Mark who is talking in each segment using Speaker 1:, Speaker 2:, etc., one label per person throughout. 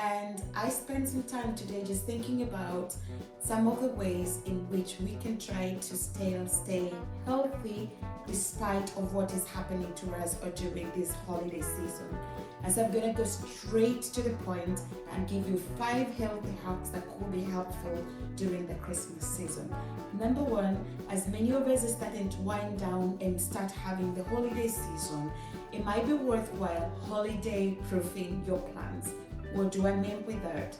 Speaker 1: and I spent some time today just thinking about some of the ways in which we can try to stay healthy despite of what is happening to us or during this holiday season. And so I'm going to go straight to the point and give you 5 healthy hacks that could be helpful during the Christmas season. Number one, as many of us are starting to wind down and start having the holiday season, it might be worthwhile holiday proofing your plans. What do I mean with that?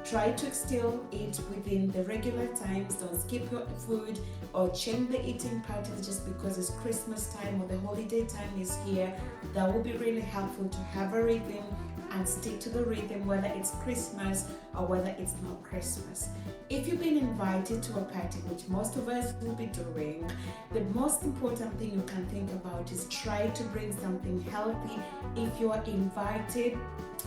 Speaker 1: Try to still eat within the regular times. Don't skip your food or change the eating patterns just because it's Christmas time or the holiday time is here. That will be really helpful to have a rhythm and stick to the rhythm, whether it's Christmas or whether it's not Christmas. If you've been invited to a party, which most of us will be doing, the most important thing you can think about is try to bring something healthy if you are invited,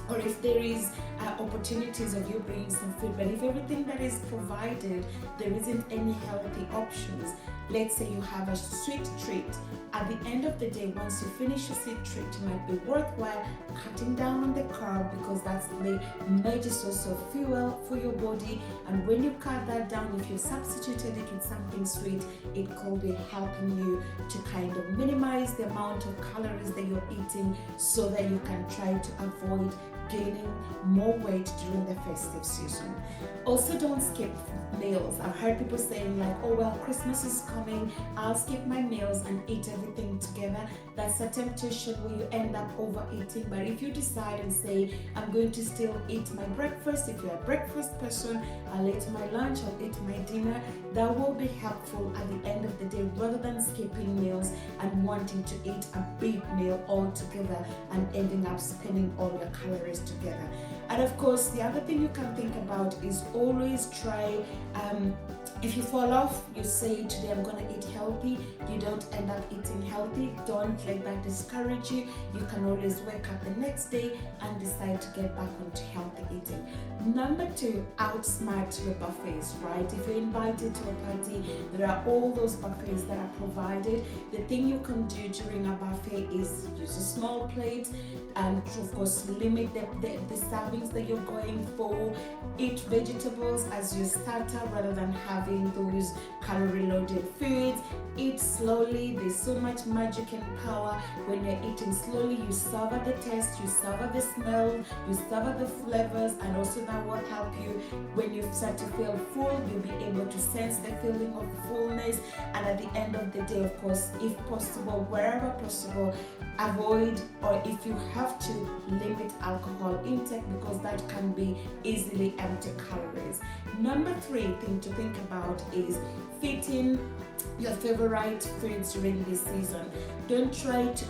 Speaker 1: or if there is opportunities of you bringing some food. But if everything that is provided, there isn't any healthy options, let's say you have a sweet treat. At the end of the day, once you finish your sweet treat, it might be worthwhile cutting down on the carb, because that's the major source of fuel for your body. And when you cut that down, if you substituted it with something sweet, it could be helping you to kind of minimize the amount of calories that you're eating, so that you can try to avoid gaining more weight during the festive season. Also, don't skip meals. I've heard people saying like, oh well, Christmas is coming, I'll skip my meals and eat everything together. That's a temptation where you end up overeating. But if you decide and say, I'm going to still eat my breakfast, if you're a breakfast person, I'll eat my lunch, I'll eat my dinner, that will be helpful at the end of the day, rather than skipping meals and wanting to eat a big meal all together and ending up spending all the calories together. And of course, the other thing you can think about is always try, if you fall off, you say today I'm going to eat healthy, you don't end up eating healthy, don't let that discourage you. You can always wake up the next day and decide to get back onto healthy eating. Number 2, outsmart your buffets, right? If you're invited to a party, there are all those buffets that are provided. The thing you can do during a buffet is use a small plate, and of course limit the servings that you're going for. Eat vegetables as your starter rather than having those calorie loaded foods. Eat slowly. There's so much magic and power when you're eating slowly. You savor the taste, you savor the smell, you savor the flavors, and also that will help you when you start to feel full. You'll be able to sense the feeling of fullness. And at the end of the day, of course, if possible, wherever possible, avoid, or if you have to, limit alcohol intake, because that can be easily empty calories. Number 3 thing to think about is fitting your favorite foods during this season. Don't try to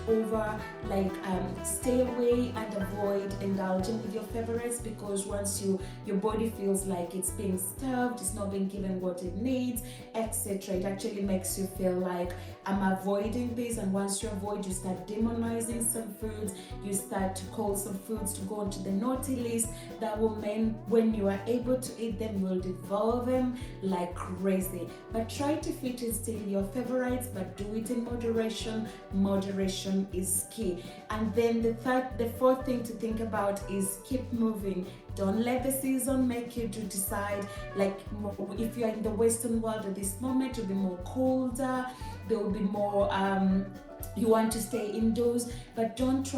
Speaker 1: stay away and avoid indulging with your favorites, because once your body feels like it's being starved, it's not being given what it needs, etc., it actually makes you feel like I'm avoiding this. And once you avoid, you start demonizing some foods, you start to call some foods to go onto the naughty list. That will mean when you are able to eat them, you will devour them like crazy. But try to fit it still your favorites, but do it in moderation. Moderation is key. And then the fourth thing to think about is keep moving. Don't let the season make you to decide, like if you're in the Western world at this moment, it'll be more colder, there will be more you want to stay indoors, but don't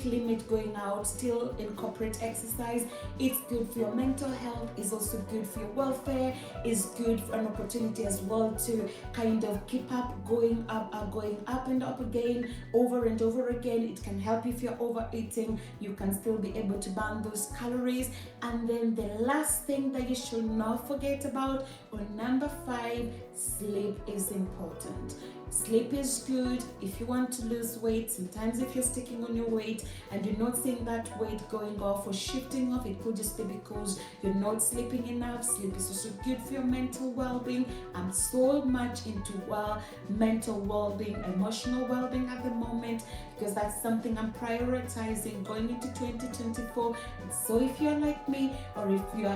Speaker 1: limit going out. Still incorporate exercise. It's good for your mental health, it's also good for your welfare, it's good for an opportunity as well to kind of keep up going up and up again, over and over again. It can help if you're overeating, you can still be able to burn those calories. And then the last thing that you should not forget about, or number 5, sleep is important. Sleep is good if you want to lose weight. Sometimes if you're sticking on your weight and you're not seeing that weight going off or shifting off, it could just be because you're not sleeping enough. Sleep is also good for your mental well-being. I'm so much into mental well-being, emotional well-being at the moment. because that's something I'm prioritizing going into 2024. So if you're like me, or if you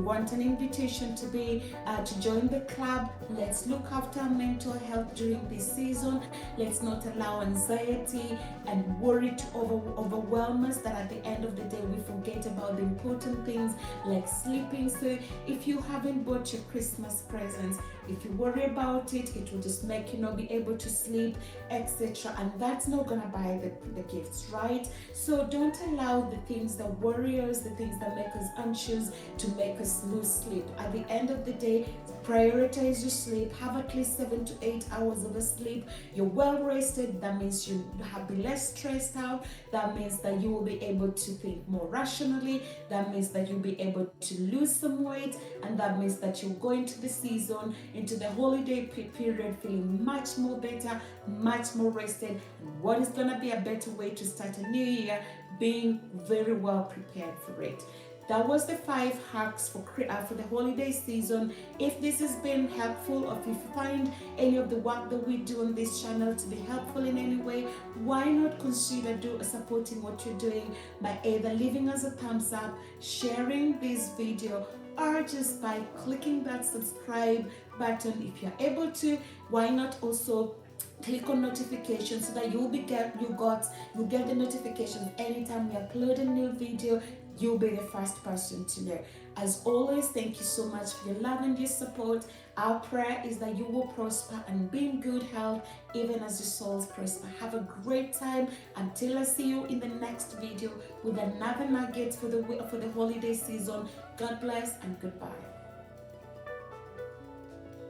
Speaker 1: want an invitation to join the club, let's look after our mental health during this season. Let's not allow anxiety and worry to overwhelm us, that at the end of the day we forget about the important things like sleeping. So if you haven't bought your Christmas presents, if you worry about it, it will just make you not be able to sleep, etc. And that's not gonna buy the gifts, right? So don't allow the things that worry us, the things that make us anxious, to make us lose sleep. At the end of the day, prioritize your sleep. Have at least 7 to 8 hours of sleep. You're well rested. That means you have be less stressed out. That means that you will be able to think more rationally. That means that you'll be able to lose some weight, and that means that you'll go into the season, into the holiday period, feeling much more better, much more rested. And what is gonna be a better way to start a new year? Being very well prepared for it. That was the 5 hacks for the holiday season. If this has been helpful, or if you find any of the work that we do on this channel to be helpful in any way, why not consider supporting what you're doing by either leaving us a thumbs up, sharing this video, or just by clicking that subscribe button. If you're able to, why not also click on notifications, so that you'll get the notifications anytime we upload a new video. You'll be the first person to know. As always, thank you so much for your love and your support. Our prayer is that you will prosper and be in good health, even as your souls prosper. Have a great time. Until I see you in the next video with another nugget for the holiday season. God bless and goodbye.